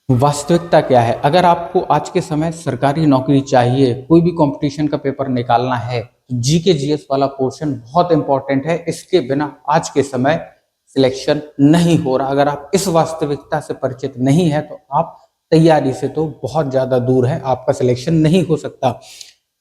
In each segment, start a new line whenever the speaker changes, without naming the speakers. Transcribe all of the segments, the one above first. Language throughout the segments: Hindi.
वास्तविकता क्या है? अगर आपको आज के समय सरकारी नौकरी चाहिए, कोई भी कंपटीशन का पेपर निकालना है, तो जीके जीएस वाला पोर्शन बहुत इंपॉर्टेंट है। इसके बिना आज के समय सिलेक्शन नहीं हो रहा। अगर आप इस वास्तविकता से परिचित नहीं है तो आप तैयारी से तो बहुत ज्यादा दूर है, आपका सिलेक्शन नहीं हो सकता।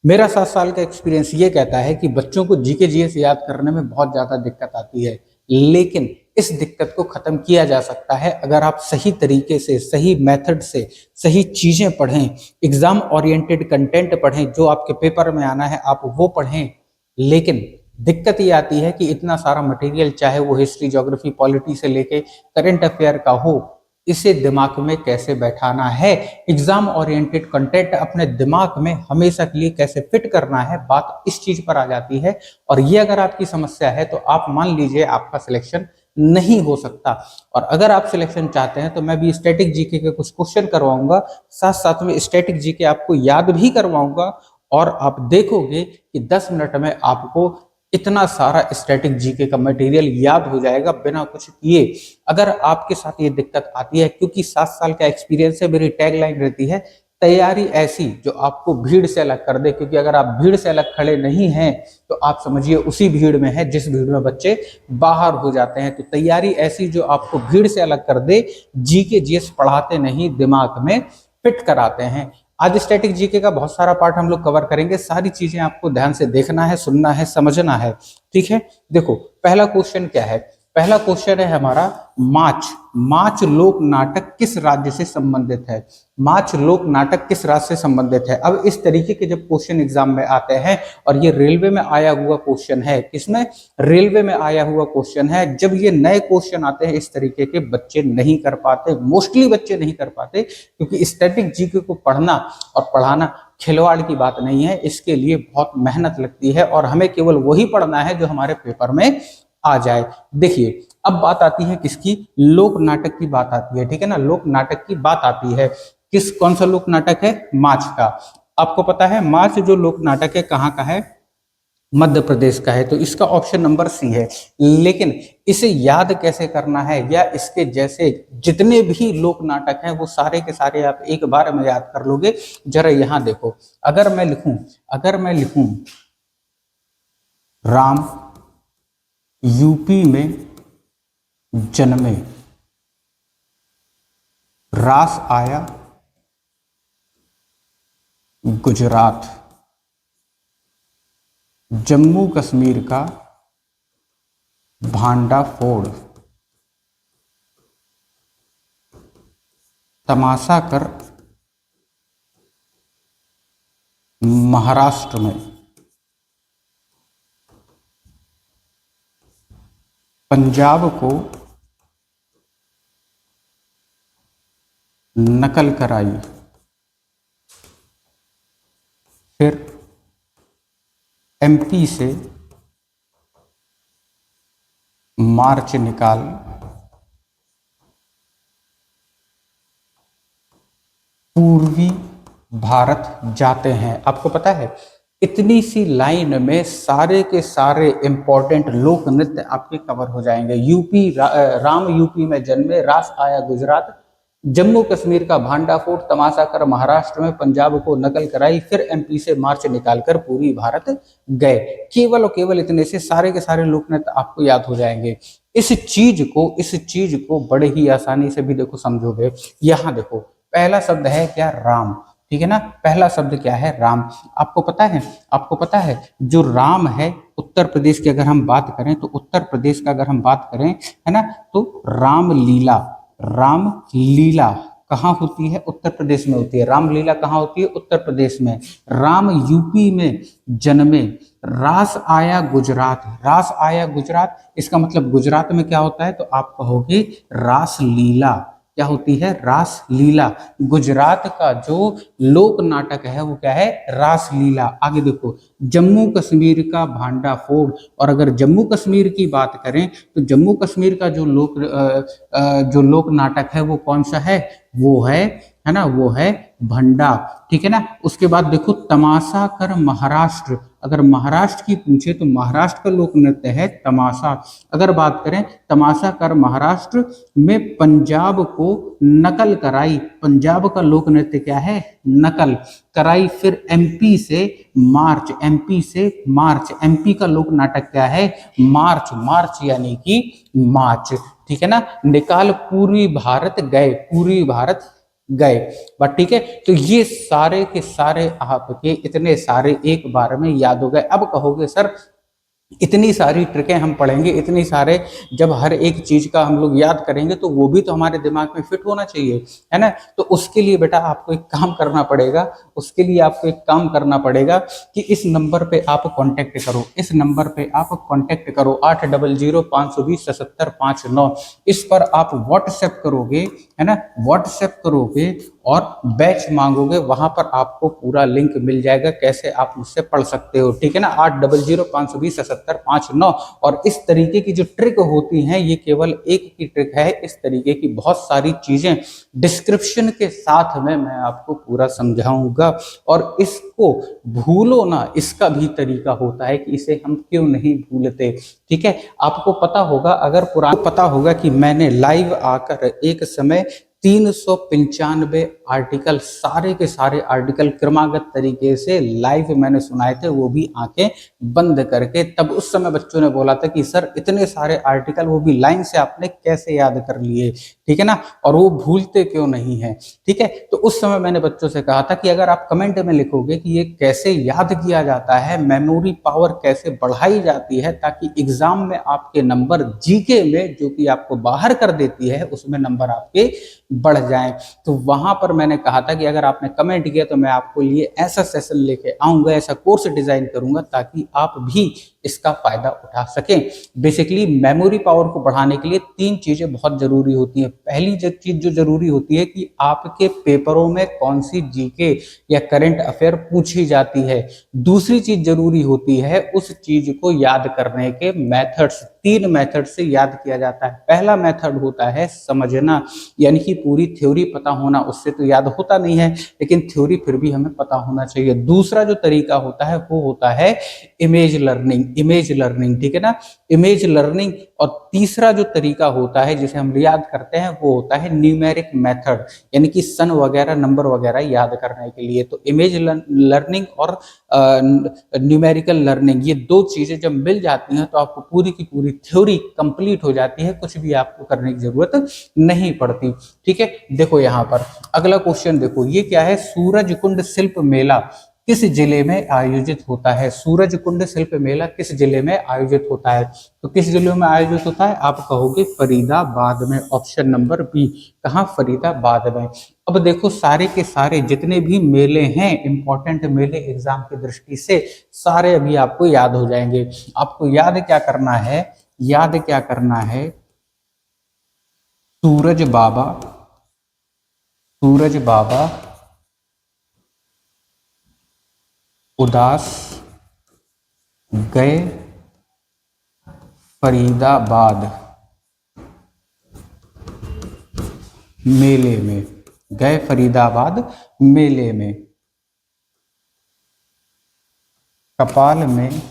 मेरा 7 साल का एक्सपीरियंस ये कहता है कि बच्चों को जीके जीएस याद करने में बहुत ज्यादा दिक्कत आती है, लेकिन इस दिक्कत को खत्म किया जा सकता है अगर आप सही तरीके से, सही मेथड से, सही चीजें पढ़ें, एग्जाम ओरिएंटेड कंटेंट पढ़ें, जो आपके पेपर में आना है आप वो पढ़ें। लेकिन दिक्कत ये आती है कि इतना सारा मटेरियल, चाहे वो हिस्ट्री, ज्योग्राफी, पॉलिटी से लेके करंट अफेयर का हो, इसे दिमाग में कैसे बैठाना है, एग्जाम ओरिएंटेड कंटेंट अपने दिमाग में हमेशा के लिए कैसे फिट करना है, बात इस चीज पर आ जाती है। और ये अगर आपकी समस्या है तो आप मान लीजिए आपका सिलेक्शन नहीं हो सकता। और अगर आप सिलेक्शन चाहते हैं तो मैं भी स्टैटिक जीके के कुछ क्वेश्चन करवाऊंगा, साथ साथ में स्टैटिक जीके आपको याद भी करवाऊंगा, और आप देखोगे कि 10 मिनट में आपको इतना सारा स्टैटिक जीके का मटेरियल याद हो जाएगा बिना कुछ किए। अगर आपके साथ ये दिक्कत आती है, क्योंकि 7 साल का एक्सपीरियंस है, मेरी टैगलाइन रहती है तैयारी ऐसी जो आपको भीड़ से अलग कर दे। क्योंकि अगर आप भीड़ से अलग खड़े नहीं हैं तो आप समझिए उसी भीड़ में है जिस भीड़ में बच्चे बाहर हो जाते हैं। तो तैयारी ऐसी जो आपको भीड़ से अलग कर दे, जीके जीएस पढ़ाते नहीं, दिमाग में फिट कराते हैं। आज स्टैटिक जीके का बहुत सारा पार्ट हम लोग कवर करेंगे, सारी चीजें आपको ध्यान से देखना है, सुनना है, समझना है। ठीक है, देखो पहला क्वेश्चन क्या है। पहला क्वेश्चन है हमारा माच। माच लोक नाटक किस राज्य से संबंधित है? माच लोक नाटक किस राज्य से संबंधित है? अब इस तरीके के जब क्वेश्चन एग्जाम में आते हैं, और ये रेलवे में आया हुआ क्वेश्चन है, किसमें? रेलवे में आया हुआ क्वेश्चन है। जब ये नए क्वेश्चन आते हैं इस तरीके के, बच्चे नहीं कर पाते, मोस्टली बच्चे नहीं कर पाते, क्योंकि स्टैटिक जीके को पढ़ना और पढ़ाना खिलवाड़ की बात नहीं है। इसके लिए बहुत मेहनत लगती है और हमें केवल वही पढ़ना है जो हमारे पेपर में आ जाए। देखिए अब बात आती है किसकी? लोक नाटक की बात आती है। ठीक है ना, लोक नाटक की बात आती है। कौन सा लोक नाटक है? माच का। आपको पता है माच जो लोक नाटक है कहाँ का है? मध्य प्रदेश का है। तो इसका ऑप्शन नंबर सी है। लेकिन इसे याद कैसे करना है, या इसके जैसे जितने भी लोक नाटक हैं वो सारे के सारे आप एक बार में याद कर लोगे? जरा यहां देखो, अगर मैं लिखूं राम यूपी में जन्मे, रास आया गुजरात, जम्मू कश्मीर का भांडा फोड़, तमाशा कर महाराष्ट्र में, पंजाब को नकल कराई, फिर एमपी से मार्च निकाल पूर्वी भारत जाते हैं। आपको पता है इतनी सी लाइन में सारे के सारे इंपॉर्टेंट लोक नृत्य आपके कवर हो जाएंगे। राम यूपी में जन्मे, रास आया गुजरात, जम्मू कश्मीर का भांडा फोड़, तमाशा कर महाराष्ट्र में, पंजाब को नकल कराई, फिर एमपी से मार्च निकालकर पूरी भारत गए। केवल और केवल इतने से सारे के सारे लोक नृत्य आपको याद हो जाएंगे। इस चीज को बड़े ही आसानी से भी देखो समझोगे। यहाँ देखो पहला शब्द है क्या? राम। ठीक है ना, पहला शब्द क्या है? राम। आपको पता है जो राम है, उत्तर प्रदेश की अगर हम बात करें तो उत्तर प्रदेश का अगर हम बात करें, है ना, तो रामलीला कहाँ होती है? उत्तर प्रदेश में होती है। रामलीला कहाँ होती है? उत्तर प्रदेश में। राम यूपी में जन्मे, रास आया गुजरात, इसका मतलब गुजरात में क्या होता है? तो आप कहोगे रास लीला। क्या होती है? रास लीला। गुजरात का जो लोक नाटक है वो क्या है? रास लीला। आगे देखो, जम्मू कश्मीर का भांडा फोड़, और अगर जम्मू कश्मीर की बात करें तो जम्मू कश्मीर का जो लोक नाटक है वो कौन सा है? वो है ना, वो है भंडा। ठीक है ना, उसके बाद देखो तमाशा कर महाराष्ट्र। अगर महाराष्ट्र की पूछे तो महाराष्ट्र का लोक नृत्य है तमाशा। अगर बात करें तमाशा कर महाराष्ट्र में पंजाब को नकल कराई, पंजाब का लोक नृत्य क्या है, नकल कराई। फिर एमपी से मार्च, एमपी से मार्च, एमपी का लोक नाटक क्या है, मार्च, मार्च यानी कि मार्च, ठीक है ना। निकाल पूर्वी भारत गए, पूर्वी भारत गए, बट ठीक है। तो ये सारे के सारे आपके इतने सारे एक बार में याद हो गए। अब कहोगे सर इतनी सारी ट्रिकें हम पढ़ेंगे, इतनी सारे, जब हर एक चीज का हम लोग याद करेंगे तो वो भी तो हमारे दिमाग में फिट होना चाहिए, है ना। तो उसके लिए बेटा आपको एक काम करना पड़ेगा, उसके लिए आपको एक काम करना पड़ेगा कि इस नंबर पे आप कांटेक्ट करो, इस नंबर पे आप कांटेक्ट करो 8005207759। इस पर आप व्हाट्सएप करोगे, है ना, व्हाट्सएप करोगे और बैच मांगोगे, वहां पर आपको पूरा लिंक मिल जाएगा कैसे आप मुझसे पढ़ सकते हो, ठीक है ना। 8005207759। और इस तरीके की जो ट्रिक होती हैं ये केवल एक की ट्रिक है, इस तरीके की बहुत सारी चीजें डिस्क्रिप्शन के साथ में मैं आपको पूरा समझाऊंगा। और इसको भूलो ना, इसका भी तरीका होता है कि इसे हम क्यों नहीं भूलते, ठीक है। आपको पता होगा, अगर पुराना पता होगा कि मैंने लाइव आकर एक समय 395 आर्टिकल, सारे के सारे आर्टिकल क्रमागत तरीके से लाइव मैंने सुनाए थे, वो भी आंखें बंद करके। तब उस समय बच्चों ने बोला था कि सर इतने सारे आर्टिकल वो भी लाइन से आपने कैसे याद कर लिए, ठीक है ना, और वो भूलते क्यों नहीं है, ठीक है। तो उस समय मैंने बच्चों से कहा था कि अगर आप कमेंट में लिखोगे कि ये कैसे याद किया जाता है, मेमोरी पावर कैसे बढ़ाई जाती है, ताकि एग्जाम में आपके नंबर जीके में, जो कि आपको बाहर कर देती है, उसमें नंबर आपके बढ़ जाएं, तो वहां पर मैंने कहा था कि अगर आपने कमेंट किया तो मैं आपको लिए ऐसा सेशन लेके आऊंगा, ऐसा कोर्स डिजाइन करूंगा ताकि आप भी इसका फायदा उठा सकें। बेसिकली मेमोरी पावर को बढ़ाने के लिए तीन चीजें बहुत जरूरी होती हैं। पहली चीज जो जरूरी होती है कि आपके पेपरों में कौन सी जीके या करंट अफेयर पूछी जाती है। दूसरी चीज जरूरी होती है उस चीज को याद करने के मेथड्स, तीन मेथड से याद किया जाता है। पहला मेथड होता है समझना, यानी कि पूरी थ्योरी पता होना, उससे तो याद होता नहीं है लेकिन थ्योरी फिर भी हमें पता होना चाहिए। दूसरा जो तरीका होता है वो होता है इमेज लर्निंग, इमेज लर्निंग, ठीक है ना, इमेज लर्निंग। और तीसरा जो तरीका होता है जिसे हम याद करते हैं वो होता है न्यूमेरिक मेथड, यानी कि सन वगैरह नंबर वगैरह याद करने के लिए। तो इमेज लर्निंग और न्यूमेरिकल लर्निंग, ये दो चीजें जब मिल जाती हैं तो आपको पूरी की पूरी थ्योरी कंप्लीट हो जाती है, कुछ भी आपको करने की जरूरत नहीं पड़ती, ठीक है। देखो यहाँ पर अगला क्वेश्चन देखो, ये क्या है, सूरज कुंड शिल्प मेला किस जिले में आयोजित होता है। सूरज कुंड शिल्प मेला किस जिले में आयोजित होता है, तो किस जिले में आयोजित होता है, आप कहोगे फरीदाबाद में, ऑप्शन नंबर बी। कहाँ, फरीदाबाद में। अब देखो सारे के सारे जितने भी मेले हैं, इंपॉर्टेंट मेले एग्जाम की दृष्टि से, सारे अभी आपको याद हो जाएंगे। आपको याद क्या करना है, याद क्या करना है, सूरज बाबा, सूरज बाबा उदास गए फरीदाबाद मेले में, गए फरीदाबाद मेले में। कपाल में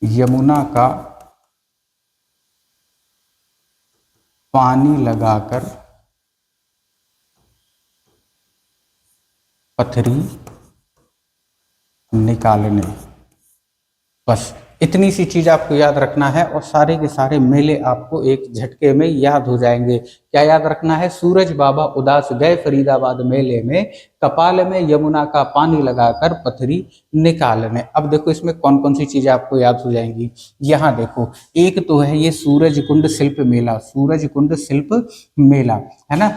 यमुना का पानी लगाकर पथरी निकालने। बस इतनी सी चीज आपको याद रखना है और सारे के सारे मेले आपको एक झटके में याद हो जाएंगे। क्या याद रखना है, सूरज बाबा उदास गए फरीदाबाद मेले में, कपाल में यमुना का पानी लगाकर पथरी निकालने। अब देखो इसमें कौन कौन सी चीजें आपको याद हो जाएंगी। यहाँ देखो, एक तो है ये सूरज कुंड शिल्प मेला, सूरज कुंड शिल्प मेला, है ना।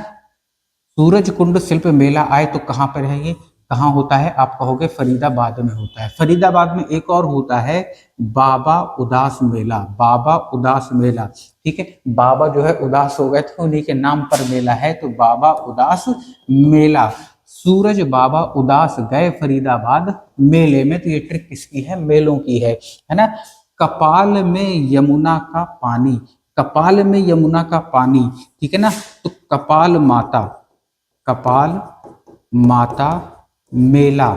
सूरज कुंड शिल्प मेला आए तो कहाँ पर है ये, कहाँ होता है, आप कहोगे फरीदाबाद में होता है। फरीदाबाद में एक और होता है बाबा उदास मेला, बाबा उदास मेला, ठीक है। बाबा जो है उदास हो गए थे, उन्हीं के नाम पर मेला है, तो बाबा उदास मेला। सूरज बाबा उदास गए फरीदाबाद मेले में, तो ये ट्रिक किसकी है, मेलों की है ना। कपाल में यमुना का पानी, कपाल में यमुना का पानी, ठीक है ना। तो कपाल माता, कपाल माता मेला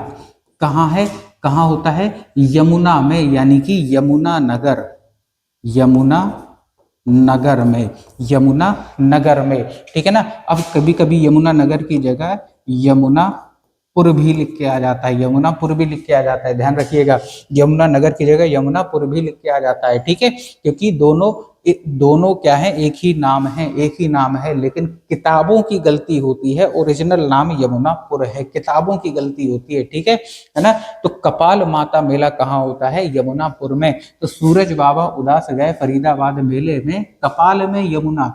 कहाँ है, कहाँ होता है, यमुना में, यानी कि यमुना नगर, यमुना नगर में, यमुना नगर में, ठीक है ना। अब कभी कभी यमुना नगर की जगह यमुनापुर भी लिख के आ जाता है, यमुनापुर भी लिख के आ जाता है, ध्यान रखिएगा, यमुना नगर की जगह यमुनापुर भी लिख के आ जाता है, ठीक है, क्योंकि दोनों क्या है, एक ही नाम है, एक ही नाम है, लेकिन किताबों की गलती होती है, ओरिजिनल नाम यमुनापुर है, किताबों की गलती होती है, ठीक है ना। तो कपाल माता मेला कहाँ होता है, यमुनापुर में। तो सूरज बाबा उदास गए फरीदाबाद मेले में, कपाल में यमुना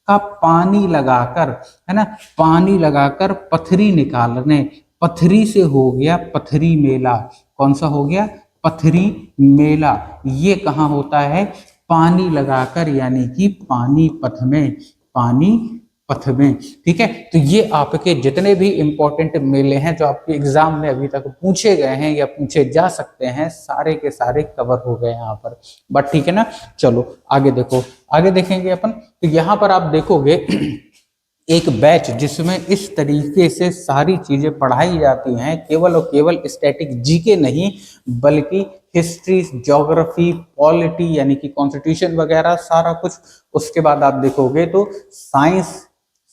का पानी लगाकर, है ना, पानी लगाकर पथरी निकालने, पथरी से हो गया पथरी मेला। कौन सा हो गया, पथरी मेला। ये कहाँ होता है, पानी लगाकर, यानी कि पानी पथ में, पानी पथ में, ठीक है। तो ये आपके जितने भी इंपॉर्टेंट मेले हैं जो आपके एग्जाम में अभी तक पूछे गए हैं या पूछे जा सकते हैं, सारे के सारे कवर हो गए यहाँ पर, बट ठीक है ना। चलो आगे देखो, आगे देखेंगे अपन। तो यहाँ पर आप देखोगे एक बैच जिसमें इस तरीके से सारी चीजें पढ़ाई जाती हैं, केवल और केवल स्टैटिक जीके नहीं, बल्कि हिस्ट्री, ज्योग्राफी, पॉलिटी यानी कि कॉन्स्टिट्यूशन वगैरह सारा कुछ। उसके बाद आप देखोगे तो साइंस,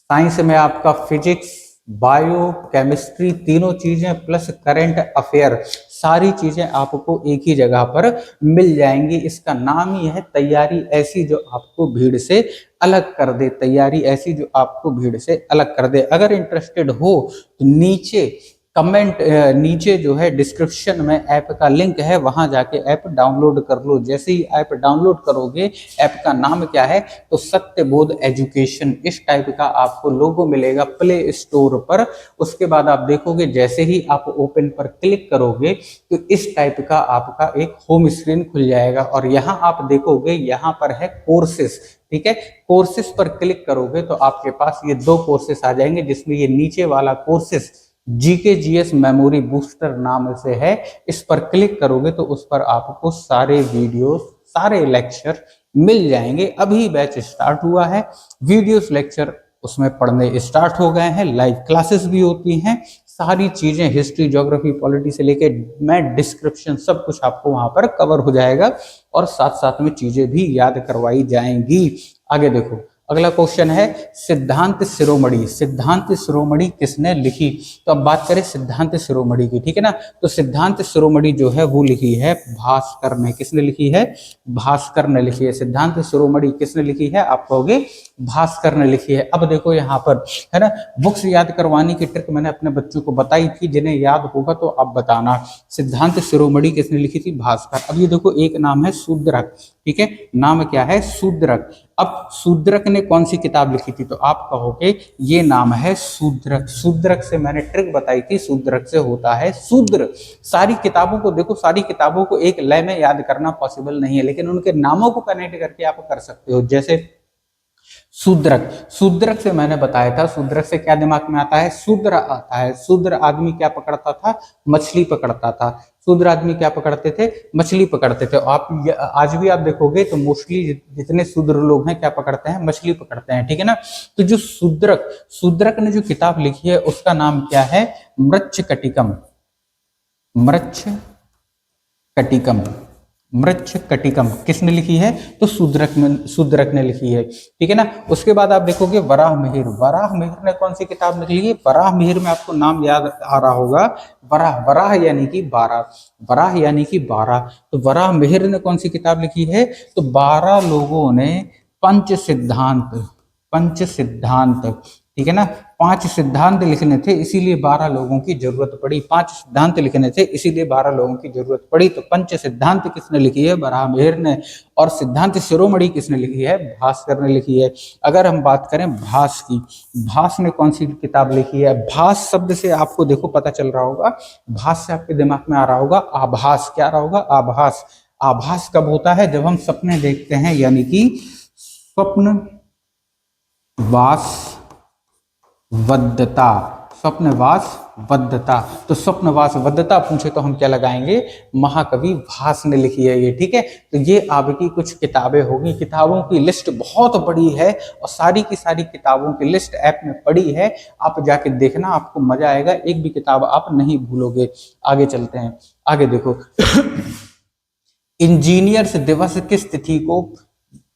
साइंस में आपका फिजिक्स, बायो, केमिस्ट्री, तीनों चीजें प्लस करंट अफेयर, सारी चीजें आपको एक ही जगह पर मिल जाएंगी। इसका नाम ही है तैयारी ऐसी जो आपको भीड़ से अलग कर दे, तैयारी ऐसी जो आपको भीड़ से अलग कर दे। अगर इंटरेस्टेड हो तो नीचे कमेंट, नीचे जो है डिस्क्रिप्शन में ऐप का लिंक है, वहां जाके ऐप डाउनलोड कर लो। जैसे ही ऐप डाउनलोड करोगे, ऐप का नाम क्या है, तो सत्यबोध एजुकेशन, इस टाइप का आपको लोगो मिलेगा प्ले स्टोर पर। उसके बाद आप देखोगे जैसे ही आप ओपन पर क्लिक करोगे तो इस टाइप का आपका एक होम स्क्रीन खुल जाएगा, और यहाँ आप देखोगे यहाँ पर है कोर्सेस, ठीक है। कोर्सेस पर क्लिक करोगे तो आपके पास ये दो कोर्सेस आ जाएंगे, जिसमें ये नीचे वाला courses GK GS memory booster नाम से है। इस पर क्लिक करोगे तो उस पर आपको सारे वीडियो, सारे लेक्चर मिल जाएंगे। अभी बैच स्टार्ट हुआ है, वीडियोस लेक्चर उसमें पढ़ने स्टार्ट हो गए हैं, लाइव क्लासेस भी होती हैं, सारी चीजें हिस्ट्री, ज्योग्राफी, पॉलिटी से लेके मैं डिस्क्रिप्शन सब कुछ आपको वहां पर कवर हो जाएगा, और साथ साथ में चीजें भी याद करवाई जाएंगी। आगे देखो, अगला क्वेश्चन है सिद्धांत शिरोमणि, सिद्धांत शिरोमणि किसने लिखी। तो अब बात करें सिद्धांत शिरोमणि की, ठीक है ना। तो सिद्धांत शिरोमणि जो है वो लिखी है भास्कर ने। किसने लिखी है, भास्कर ने लिखी है। सिद्धांत शिरोमणि किसने लिखी है, आप कहोगे भास्कर ने लिखी है। अब देखो यहाँ पर, है ना, बुक्स याद करवाने की ट्रिक मैंने अपने बच्चों को बताई थी, जिन्हें याद होगा तो आप बताना। सिद्धांत शिरोमणि किसने लिखी थी, भास्कर। अब ये देखो एक नाम है शूद्रक, ठीक है, नाम क्या है, शूद्रक। अब शूद्रक ने कौन सी किताब लिखी थी, तो आप कहोगे ये नाम है शूद्रक। शूद्रक से मैंने ट्रिक बताई थी, शूद्रक से होता है शूद्र। सारी किताबों को देखो, सारी किताबों को एक लय में याद करना पॉसिबल नहीं है, लेकिन उनके नामों को कनेक्ट करके आप कर सकते हो। जैसे शूद्रक, शूद्रक से मैंने बताया था, शूद्रक से क्या दिमाग में आता है, शूद्र आता है। शूद्र आदमी क्या पकड़ता था, मछली पकड़ता था। शूद्र आदमी क्या पकड़ते थे, मछली पकड़ते थे। आप आज भी आप देखोगे तो मोस्टली जितने शूद्र लोग हैं क्या पकड़ते हैं, मछली पकड़ते हैं, ठीक है ना। तो जो शूद्रक, शूद्रक ने जो किताब लिखी है उसका नाम क्या है, मृच्छकटिकम, मृच्छकटिकम, मृच्छकटिकम किसने लिखी है, तो शूद्रक ने लिखी है, ठीक है ना। उसके बाद आप देखोगे वराहमिहिर, वराहमिहिर ने कौन सी किताब लिखी है, वराहमिहिर में आपको नाम याद आ रहा होगा, वराह, वराह यानी कि 12, वराह यानी कि 12। तो वराहमिहिर ने कौन सी किताब लिखी है, तो 12 लोगों ने पंच सिद्धांत, पंच सिद्धांत, ठीक है ना, 5 सिद्धांत लिखने थे इसीलिए 12 लोगों की जरूरत पड़ी। 5 सिद्धांत लिखने थे इसीलिए 12 लोगों की जरूरत पड़ी। तो पंच सिद्धांत किसने लिखी है, वराहमिहिर ने। और सिद्धांत शिरोमणि किसने लिखी है, भास्कर ने लिखी है। अगर हम बात करें भास की, भास ने कौन सी किताब लिखी है, भास शब्द से आपको देखो पता चल रहा होगा, भास से आपके दिमाग में आ रहा होगा आभास, क्या आ रहा होगा, आभास। आभास कब होता है, जब हम सपने देखते हैं, यानी कि स्वप्न वास वद्यता, स्वप्नवास वद्धता। तो स्वप्नवास वद्धता पूछे तो हम क्या लगाएंगे, महाकवि भास ने लिखी है ये, ठीक है। तो ये आपकी कुछ किताबें होगी, किताबों की लिस्ट बहुत बड़ी है और सारी की सारी किताबों की लिस्ट ऐप में पड़ी है, आप जाके देखना, आपको मजा आएगा, एक भी किताब आप नहीं भूलोगे। आगे चलते हैं, आगे देखो इंजीनियर्स दिवस किस तिथि को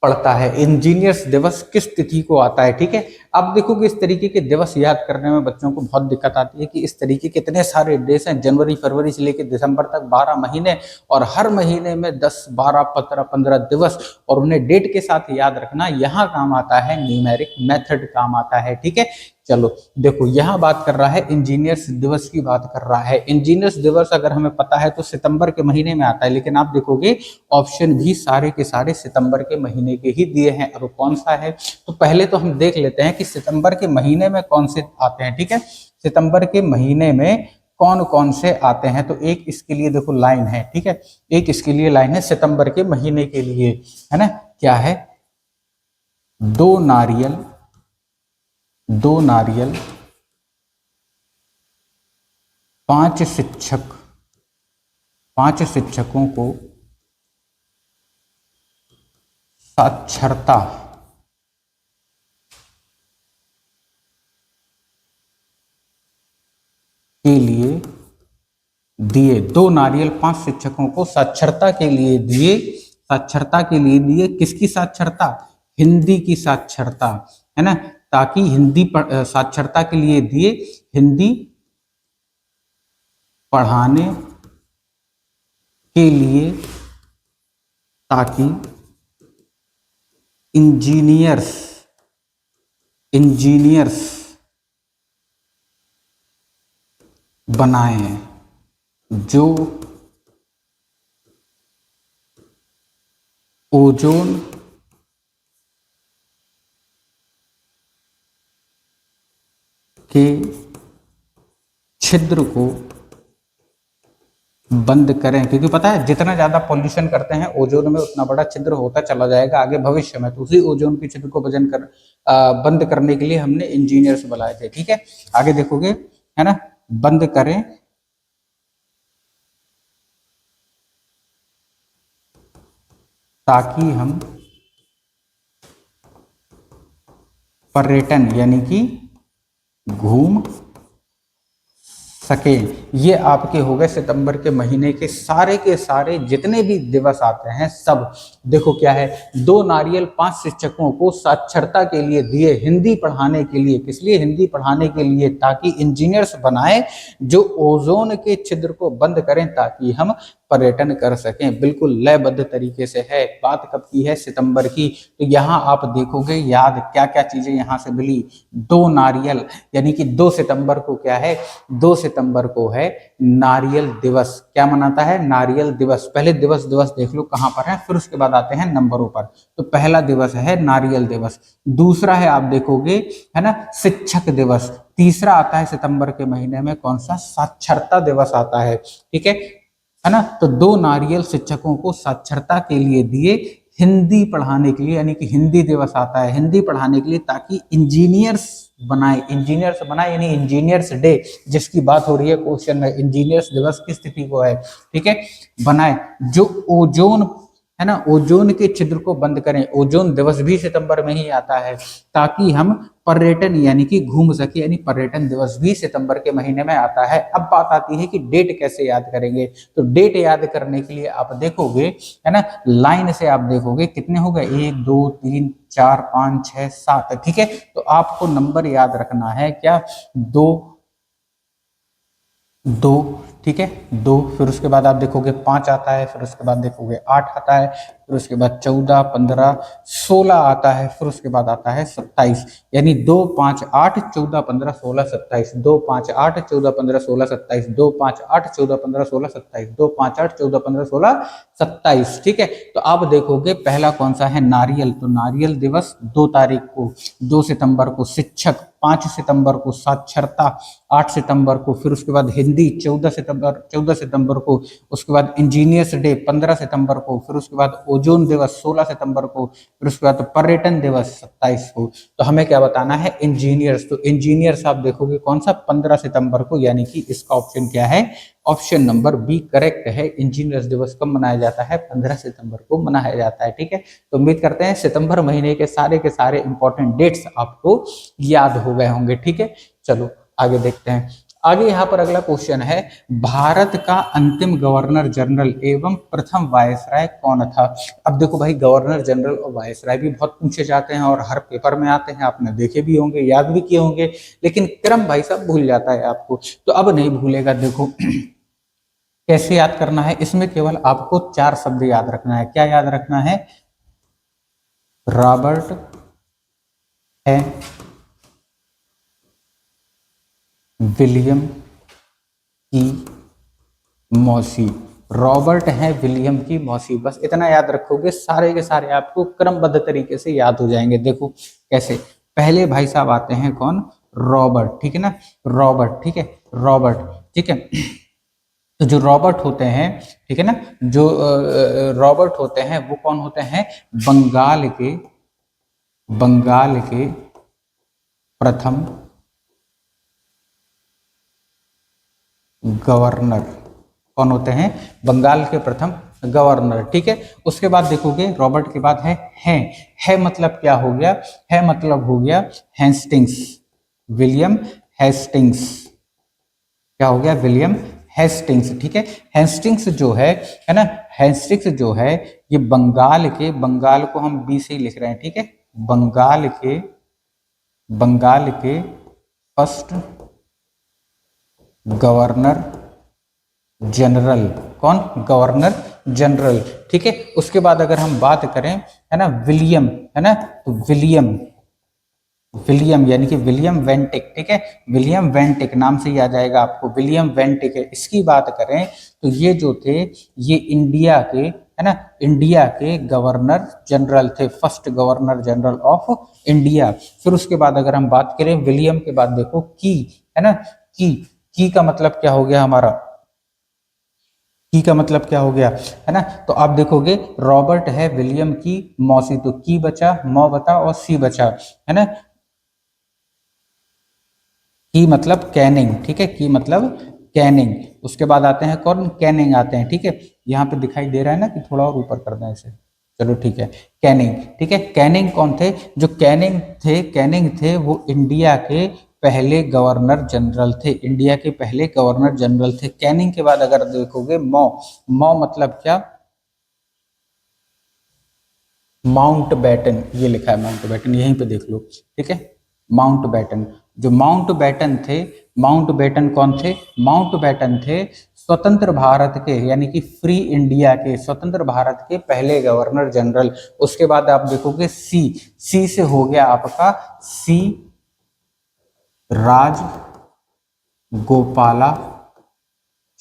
पड़ता है, इंजीनियर्स दिवस किस तिथि को आता है, ठीक है। अब देखो कि इस तरीके के दिवस याद करने में बच्चों को बहुत दिक्कत आती है कि इस तरीके के इतने सारे डेज हैं, जनवरी फरवरी से लेकर दिसंबर तक 12 महीने, और हर महीने में 10 12 15 दिवस, और उन्हें डेट के साथ याद रखना, यहाँ काम आता है न्यूमेरिक मेथड काम आता है, ठीक है। चलो देखो यहाँ बात कर रहा है इंजीनियर्स दिवस की बात कर रहा है। इंजीनियर्स दिवस अगर हमें पता है तो सितंबर के महीने में आता है, लेकिन आप देखोगे ऑप्शन भी सारे के सारे सितंबर के महीने के ही दिए हैं। अब कौन सा है, तो पहले तो हम देख लेते हैं कि सितंबर के महीने में कौन से आते हैं, ठीक है। सितंबर के महीने में कौन कौन से आते हैं, तो एक इसके लिए देखो लाइन है, ठीक है, एक इसके लिए लाइन है सितंबर के महीने के लिए, है ना, क्या है, 2 नारियल 5 शिक्षकों को साक्षरता के लिए दिए। 2 नारियल 5 शिक्षकों को साक्षरता के लिए दिए, साक्षरता के लिए दिए, किसकी साक्षरता, हिंदी की साक्षरता, है ना, ताकि हिंदी साक्षरता के लिए दिए, हिंदी पढ़ाने के लिए, ताकि इंजीनियर्स बनाए जो ओजोन के छिद्र को बंद करें, क्योंकि पता है जितना ज्यादा पॉल्यूशन करते हैं ओजोन में उतना बड़ा छिद्र होता चला जाएगा आगे भविष्य में, तो उसी ओजोन के छिद्र को बंद करने के लिए हमने इंजीनियर्स बुलाए थे, ठीक है। आगे देखोगे, है ना, बंद करें ताकि हम पर्यटन यानी कि घूम सके। ये आपके हो गए सितंबर के महीने के सारे जितने भी दिवस आते हैं सब। देखो क्या है, 2 नारियल 5 शिक्षकों को साक्षरता के लिए दिए, हिंदी पढ़ाने के लिए, किस लिए, हिंदी पढ़ाने के लिए, ताकि इंजीनियर्स बनाए जो ओजोन के छिद्र को बंद करें ताकि हम पर्यटन कर सकें। बिल्कुल लयबद्ध तरीके से है। बात कब की है, सितंबर की। तो यहाँ आप देखोगे याद क्या क्या चीजें यहाँ से मिली, 2 नारियल यानी कि 2 सितंबर को क्या है, 2 सितंबर को है नारियल दिवस। क्या मनाता है, नारियल दिवस। पहले दिवस देख लो कहाँ पर है, फिर उसके बाद आते हैं नंबरों पर। तो पहला दिवस है नारियल दिवस, दूसरा है आप देखोगे, है ना, शिक्षक दिवस, तीसरा आता है सितंबर के महीने में कौन सा, साक्षरता दिवस आता है, ठीक है ना। तो 2 नारियल शिक्षकों को साक्षरता के लिए दिए, हिंदी पढ़ाने के लिए यानी कि हिंदी दिवस आता है हिंदी पढ़ाने के लिए, ताकि इंजीनियर्स बनाए यानी इंजीनियर्स डे जिसकी बात हो रही है क्वेश्चन में, इंजीनियर्स दिवस किस तिथि को है, ठीक है, बनाए जो ओजोन, है ना, ओजोन के छिद्र को बंद करें। ओजोन दिवस भी सितंबर में ही आता है, ताकि हम पर्यटन यानी कि घूम सके, यानी पर्यटन दिवस भी सितंबर के महीने में आता है। अब बात आती है कि डेट कैसे याद करेंगे। तो डेट याद करने के लिए आप देखोगे, है ना, लाइन से आप देखोगे कितने हो गए, 1 2 3 4 5 6 7, ठीक है। तो आपको नंबर याद रखना है क्या, 2, ठीक है, 2, फिर उसके बाद आप देखोगे 5 आता है, फिर उसके बाद देखोगे 8 आता है, फिर उसके बाद 14 15 16 आता है, फिर उसके बाद आता है 27, यानी 2 5 8 14 15 16 27, 2 5 8 14 15 16 27, 2 5 8 14 15 16 27, 2 5 8 14 15 16 27, ठीक है। तो आप देखोगे पहला कौन सा है, नारियल। तो नारियल दिवस 2 तारीख को, 2 सितंबर को शिक्षक, 5 सितंबर को साक्षरता, 8 सितंबर को, फिर उसके बाद हिंदी 14 सितंबर को, उसके बाद इंजीनियर्स डे 15 सितंबर को, फिर उसके बाद ओजोन दिवस 16 सितंबर को, फिर उसके बाद पर्यटन दिवस 27 को। तो हमें क्या बताना है, इंजीनियर्स। तो इंजीनियर्स आप देखोगे कौन सा, 15 सितंबर को, यानी कि इसका ऑप्शन क्या है, ऑप्शन नंबर बी करेक्ट है। इंजीनियर्स दिवस कब मनाया जाता है, 15 सितंबर को मनाया जाता है। ठीक है, तो उम्मीद करते हैं सितंबर महीने के सारे इंपॉर्टेंट डेट्स आपको याद हो गए होंगे। ठीक है, चलो आगे देखते हैं। आगे यहाँ पर अगला क्वेश्चन है, भारत का अंतिम गवर्नर जनरल एवं प्रथम वायसराय कौन था। अब देखो भाई, गवर्नर जनरल और वायसराय भी बहुत पूछे जाते हैं और हर पेपर में आते हैं, आपने देखे भी होंगे, याद भी किए होंगे, लेकिन क्रम भाई साहब भूल जाता है आपको। तो अब नहीं भूलेगा। देखो कैसे याद करना है, इसमें केवल आपको 4 शब्द याद रखना है। क्या याद रखना है, रॉबर्ट है, विलियम की मौसी। रॉबर्ट है, विलियम की मौसी, बस इतना याद रखोगे, सारे के सारे आपको क्रमबद्ध तरीके से याद हो जाएंगे। देखो कैसे, पहले भाई साहब आते हैं कौन, रॉबर्ट, ठीक है ना, रॉबर्ट, ठीक है, रॉबर्ट, ठीक है। तो जो रॉबर्ट होते हैं, ठीक है ना, जो रॉबर्ट होते हैं वो कौन होते हैं, बंगाल के प्रथम गवर्नर। कौन होते हैं, बंगाल के प्रथम गवर्नर। ठीक है, उसके बाद देखोगे रॉबर्ट के बाद है मतलब क्या हो गया, है मतलब हो गया हेस्टिंग्स, विलियम हेस्टिंग्स। क्या हो गया, विलियम हेस्टिंग्स। ठीक है, हेस्टिंग्स जो है ना, हेस्टिंग्स जो है ये बंगाल को हम बी से ही लिख रहे हैं। ठीक है, बंगाल के फर्स्ट गवर्नर जनरल। कौन, गवर्नर जनरल। ठीक है, उसके बाद अगर हम बात करें, है ना, विलियम, है ना, तो विलियम यानी कि विलियम वेंटिक। ठीक है, विलियम वेंटिक नाम से ही आ जाएगा आपको, विलियम वेंटिक है। इसकी बात करें तो ये जो थे, ये इंडिया के, है ना, इंडिया के गवर्नर जनरल थे, first governor general of India. फिर उसके बाद अगर हम बात करें विलियम के बाद, देखो की, है ना, की का मतलब क्या हो गया हमारा, की का मतलब क्या हो गया, है ना। तो आप देखोगे रॉबर्ट है, विलियम की मौसी, तो की बचा, मौ बता और सी बचा, है ना। की मतलब कैनिंग। ठीक है, की मतलब कैनिंग। उसके बाद आते हैं कौन, कैनिंग आते हैं। ठीक है, यहाँ पे दिखाई दे रहा है ना कि थोड़ा और ऊपर कर दें इसे, चलो ठीक है, कैनिंग। ठीक है, कैनिंग कौन थे, जो कैनिंग थे वो इंडिया के पहले गवर्नर जनरल थे, इंडिया के पहले गवर्नर जनरल थे। कैनिंग के बाद अगर देखोगे मौ मतलब क्या, माउंट बैटन, ये लिखा है माउंट बैटन, यहीं पे देख लो। ठीक है, माउंट बैटन। जो माउंट बैटन थे, माउंट बैटन कौन थे, माउंट बैटन थे स्वतंत्र भारत के, यानी कि फ्री इंडिया के, स्वतंत्र भारत के पहले गवर्नर जनरल। उसके बाद आप देखोगे सी से हो गया आपका, सी राज गोपाला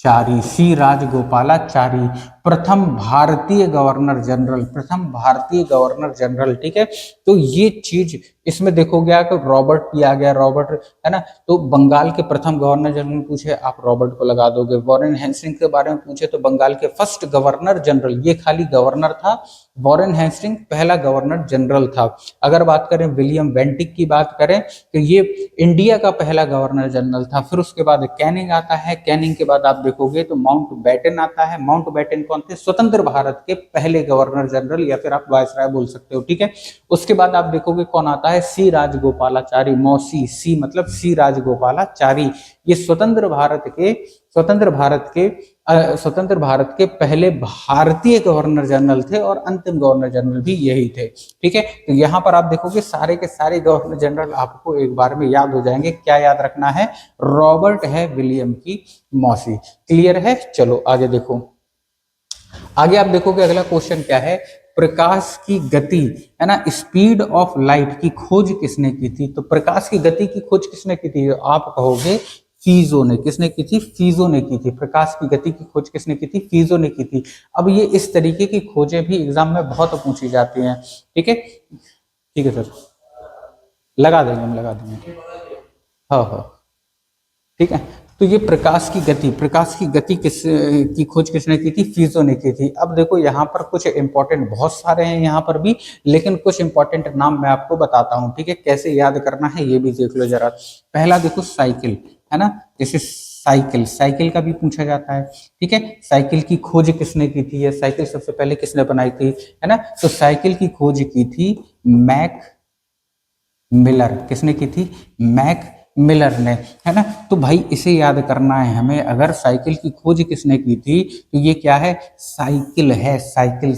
चारी, सी राजगोपालाचारी, प्रथम भारतीय गवर्नर जनरल, प्रथम भारतीय गवर्नर जनरल। ठीक है, तो ये चीज इसमें देखोगे आप, रॉबर्ट भी आ गया, रॉबर्ट, है ना। तो बंगाल के प्रथम गवर्नर जनरल पूछे, आप रॉबर्ट को लगा दोगे। वॉरेन हेस्टिंग के बारे में पूछे तो बंगाल के फर्स्ट गवर्नर जनरल, ये खाली गवर्नर था, वॉरेन हेस्टिंग पहला गवर्नर जनरल था। अगर बात करें विलियम वेंटिक की बात करें तो ये इंडिया का पहला गवर्नर जनरल था। फिर उसके बाद कैनिंग आता है, कैनिंग के बाद आप देखोगे तो माउंट बैटन आता है। माउंट बैटन कौन थे, स्वतंत्र भारत के पहले गवर्नर जनरल, या फिर आप वायसराय बोल सकते हो। ठीक है, उसके बाद आप देखोगे कौन आता है, सी राजगोपालाचारी, मौसी, सी मतलब सी राजगोपालाचारी। ये स्वतंत्र भारत के पहले भारतीय गवर्नर जनरल थे और अंतिम गवर्नर जनरल भी यही थे। ठीक है, तो यहाँ पर आप देखोगे सारे के सारे गवर्नर जनरल आपको एक बार में याद हो जाएंगे। क्या याद रखना है, रॉबर्ट है, विलियम की मौसी। क्लियर है, चलो आगे देखो। आगे आप देखोगे अगला क्वेश्चन क्या है, प्रकाश की गति, है ना, स्पीड ऑफ लाइट की खोज किसने की थी। तो प्रकाश की गति की खोज किसने की थी, आप कहोगे फीजो ने। किसने की थी, फीजो ने की थी। प्रकाश की गति की खोज किसने की थी, फीजो ने की थी। अब ये इस तरीके की खोजें भी एग्जाम में बहुत पूछी जाती हैं। ठीक है, ठीक है सर, लगा देंगे हम, लगा देंगे, हाँ हाँ, ठीक है। तो ये प्रकाश की गति की खोज किसने की थी? फिजो ने की थी। अब देखो यहाँ पर कुछ इंपॉर्टेंट, बहुत सारे हैं यहाँ पर भी, लेकिन कुछ इंपॉर्टेंट नाम मैं आपको बताता हूँ, ठीक है? कैसे याद करना है ये भी देख लो जरा। पहला देखो साइकिल, है ना? जैसे साइकिल का भी पूछा जाता है, ठीक है? साइकिल की खोज किसने की थी? या साइकिल सबसे पहले किसने बनाई थी, है ना? तो साइकिल की खोज की थी मैक मिलर। किसने की थी? मैक मिलर ने, है ना? तो भाई इसे याद करना है हमें। अगर साइकिल की खोज किसने की थी तो ये क्या है? साइकिल है। साइकिल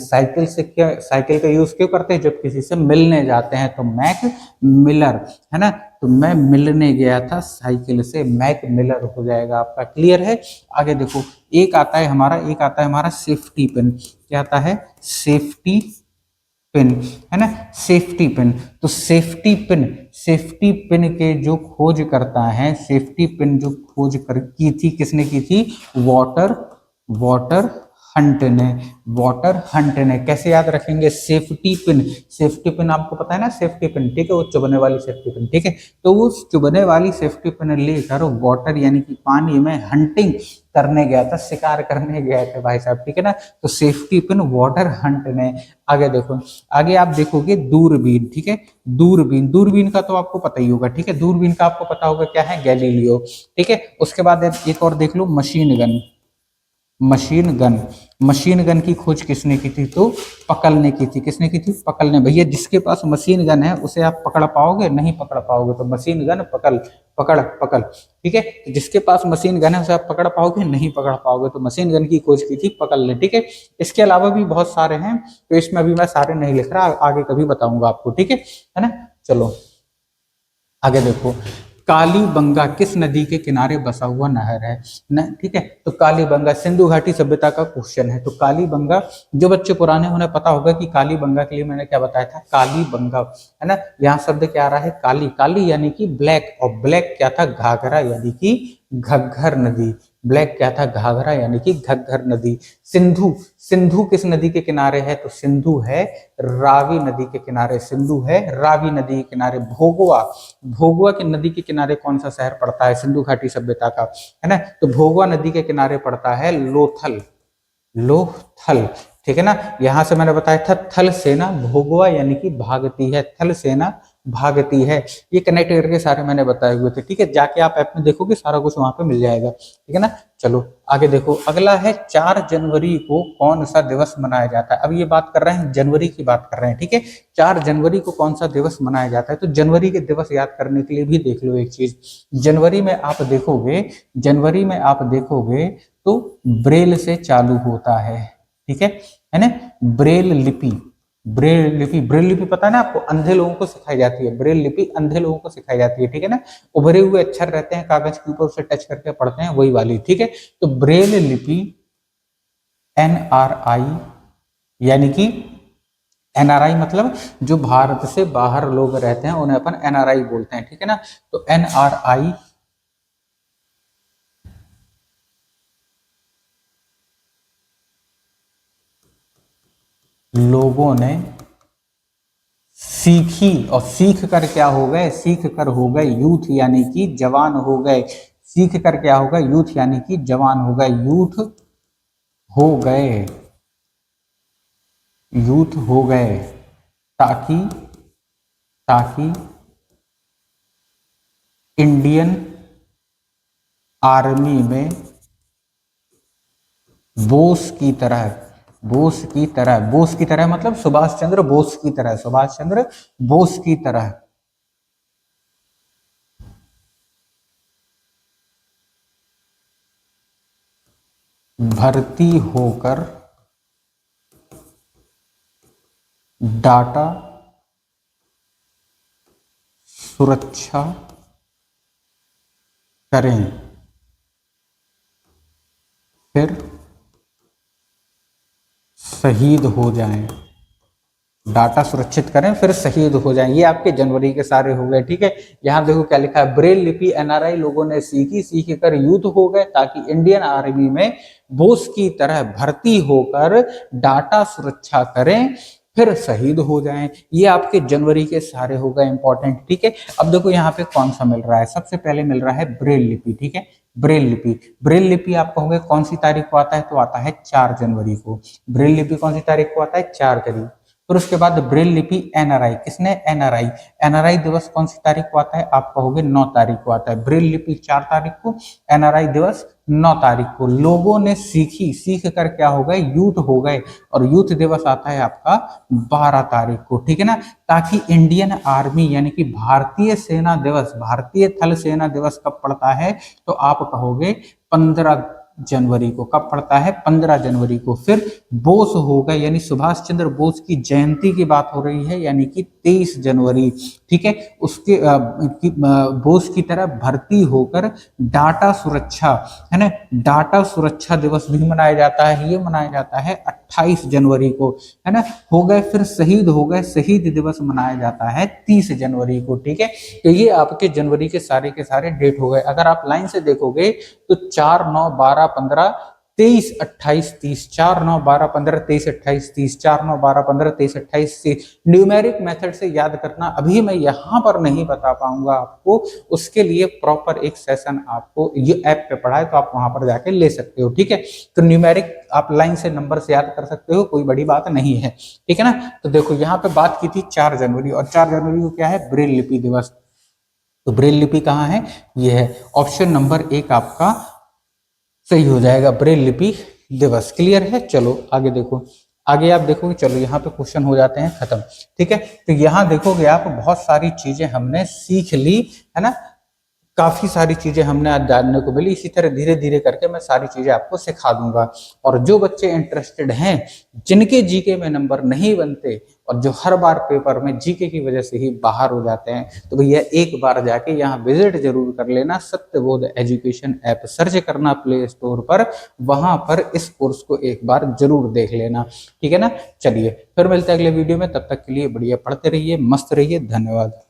से क्या, साइकिल का यूज क्यों करते हैं? जब किसी से मिलने जाते हैं। तो मैक मिलर, है ना? तो मैं मिलने गया था साइकिल से, मैक मिलर हो जाएगा आपका। क्लियर है? आगे देखो, एक आता है हमारा सेफ्टी पिन। क्या आता है? सेफ्टी पिन, है ना? Safety pin. तो सेफ्टी पिन के जो खोज करता है, सेफ्टी पिन जो खोज कर की थी, किसने की थी? वाटर वाटर हंट ने। वाटर हंट ने। कैसे याद रखेंगे? सेफ्टी पिन आपको पता है ना, सेफ्टी पिन, ठीक है? वो चुभने वाली सेफ्टी पिन, ठीक है? तो वो चुभने वाली सेफ्टी पिन लेकर वाटर यानी कि पानी में हंटिंग करने गया था, शिकार करने गए थे भाई साहब, ठीक है ना? तो सेफ्टी पिन वाटर हंट ने। आगे देखो, आगे आप देखोगे दूरबीन, ठीक है? दूरबीन का तो आपको पता ही होगा, ठीक है? दूरबीन का आपको पता होगा क्या है? गैलीलियो, ठीक है? उसके बाद एक और देख लो, मशीन गन की खोज किसने की थी? तो पकल ने की थी। किसने की थी? पकल ने। भैया जिसके पास मशीन गन है उसे आप पकड़ पाओगे? नहीं पकड़ पाओगे। तो मशीन गन पकड़, ठीक है? तो जिसके पास मशीन गन है उसे आप पकड़ पाओगे? नहीं पकड़ पाओगे। तो मशीन गन की खोज की थी पकल ने, ठीक है? इसके अलावा भी बहुत सारे हैं, तो इसमें अभी मैं सारे नहीं लिख रहा, आगे कभी बताऊंगा आपको, ठीक है ना? चलो आगे देखो, कालीबंगा किस नदी के किनारे बसा हुआ नहर है न, ठीक है? तो कालीबंगा सिंधु घाटी सभ्यता का क्वेश्चन है। तो कालीबंगा, जो बच्चे पुराने उन्हें पता होगा कि कालीबंगा के लिए मैंने क्या बताया था? कालीबंगा, है ना? यहाँ शब्द क्या आ रहा है? काली यानी कि ब्लैक, और ब्लैक क्या था? घाघरा यानी कि घग्घर नदी। ब्लैक क्या था? घाघरा यानी कि घग्घर नदी। सिंधु किस नदी के किनारे है? तो सिंधु है रावी नदी के किनारे। सिंधु है रावी नदी के किनारे। भोगवा की नदी के किनारे कौन सा शहर पड़ता है सिंधु घाटी सभ्यता का, है ना? तो भोगवा नदी के किनारे पड़ता है लोथल, ठीक है ना? यहां से मैंने बताया था थल सेना भोगवा यानी कि भागती है, थल सेना भागती है। ये कनेक्ट करके सारे मैंने बताए हुए थे, ठीक है? जाके आप ऐप में देखोगे सारा कुछ वहां पे मिल जाएगा, ठीक है ना? चलो आगे देखो, अगला है 4 जनवरी को कौन सा दिवस मनाया जाता है? अब ये बात कर रहे हैं जनवरी की बात कर रहे हैं, ठीक है? 4 जनवरी को कौन सा दिवस मनाया जाता है? तो जनवरी के दिवस याद करने के लिए भी देख लो एक चीज। जनवरी में आप देखोगे तो ब्रेल से चालू होता है, ठीक है ना? ब्रेल लिपि पता है ना आपको? अंधे लोगों को सिखाई जाती है। ब्रेल लिपि अंधे लोगों को सिखाई जाती है, ठीक है ना? उभरे हुए अक्षर रहते हैं कागज के ऊपर, उसे टच करके पढ़ते हैं, वही वाली, ठीक है? तो ब्रेल लिपि NRI यानी कि NRI मतलब जो भारत से बाहर लोग रहते हैं उन्हें अपन NRI बोलते हैं, ठीक है ना? तो NRI लोगों ने सीखी, और सीख कर क्या हो गए? सीख कर हो गए यूथ यानी कि जवान हो गए। सीख कर क्या होगा? यूथ यानी कि जवान हो गए। यूथ हो गए ताकि इंडियन आर्मी में बोस की तरह मतलब सुभाष चंद्र बोस की तरह भर्ती होकर डाटा सुरक्षा करें, फिर शहीद हो जाएं। डाटा सुरक्षित करें फिर शहीद हो जाएं। ये आपके जनवरी के सारे हो गए, ठीक है? यहाँ देखो क्या लिखा है? ब्रेल लिपि NRI लोगों ने सीख कर यूथ हो गए ताकि इंडियन आर्मी में बोस की तरह भर्ती होकर डाटा सुरक्षा करें, फिर शहीद हो जाएं। ये आपके जनवरी के सारे हो गए इंपॉर्टेंट, ठीक है? अब देखो यहाँ पे कौन सा मिल रहा है? सबसे पहले मिल रहा है ब्रेल लिपि, ठीक है? ब्रेल लिपि। ब्रेल लिपि आप कहोगे कौन सी तारीख को आता है, तो आता है 4 जनवरी को। ब्रेल लिपि कौन सी तारीख को आता है, 4 तारीख। फिर उसके बाद ब्रेल लिपि एनआरआई, किसने, एनआरआई। एनआरआई दिवस कौन सी तारीख को आता है, आप कहोगे 9 तारीख को आता है। ब्रेल लिपि 4 तारीख को, एनआरआई दिवस 9 तारीख को। लोगों ने सीखी, सीख कर क्या हो गए, यूथ हो गए, और यूथ दिवस आता है आपका 12 तारीख को, ठीक है ना। ताकि इंडियन आर्मी यानी कि भारतीय सेना दिवस, भारतीय थल सेना दिवस कब पड़ता है, तो आप कहोगे 15 जनवरी को। कब पड़ता है, 15 जनवरी को। फिर बोस हो गए, यानी सुभाष चंद्र बोस की जयंती की बात हो रही है, यानी कि 23 जनवरी, ठीक है। उसके बोस की तरह भर्ती होकर डाटा सुरक्षा, है ना, डाटा सुरक्षा दिवस भी मनाया जाता है। ये मनाया जाता है 28 जनवरी को, है ना। हो गए, फिर शहीद हो गए, शहीद दिवस मनाया जाता है 30 जनवरी को, ठीक है। तो ये आपके जनवरी के सारे डेट हो गए। अगर आप लाइन से देखोगे तो 4, 9, 12, 15, 23, 28, 30, 4, 9, 12, 15, 23, 28, 30, 4, 9, 12, 15, 23, 28, 30। न्यूमेरिक मेथड से याद करना अभी मैं यहाँ पर नहीं बता पाऊंगा आपको, उसके लिए प्रॉपर एक सेशन आपको ये ऐप पे पढ़ा है, तो आप वहां पर जाके ले सकते हो, ठीक है। तो न्यूमेरिक आप लाइन से नंबर से याद कर सकते हो, कोई बड़ी बात नहीं है, ठीक है ना। तो देखो यहाँ पे बात की थी 4 जनवरी, और 4 जनवरी को क्या है, ब्रेल लिपि दिवस। तो ब्रेल लिपि कहाँ है, ये है ऑप्शन नंबर 1 आपका सही हो जाएगा, ब्रेल लिपि दिवस। क्लियर है, चलो आगे देखो। आगे आप देखोगे, चलो यहाँ पे क्वेश्चन हो जाते हैं खत्म, ठीक है। तो यहाँ देखोगे आप, बहुत सारी चीजें हमने सीख ली, है ना, काफी सारी चीजें हमने आज जानने को मिली। इसी तरह धीरे धीरे करके मैं सारी चीजें आपको सिखा दूंगा। और जो बच्चे इंटरेस्टेड हैं, जिनके जीके में नंबर नहीं बनते और जो हर बार पेपर में जीके की वजह से ही बाहर हो जाते हैं, तो भैया एक बार जाके यहाँ विजिट जरूर कर लेना। सत्यबोध एजुकेशन ऐप सर्च करना प्ले स्टोर पर, वहां पर इस कोर्स को एक बार जरूर देख लेना, ठीक है ना। चलिए फिर मिलते हैं अगले वीडियो में, तब तक के लिए बढ़िया पढ़ते रहिए, मस्त रहिए, धन्यवाद।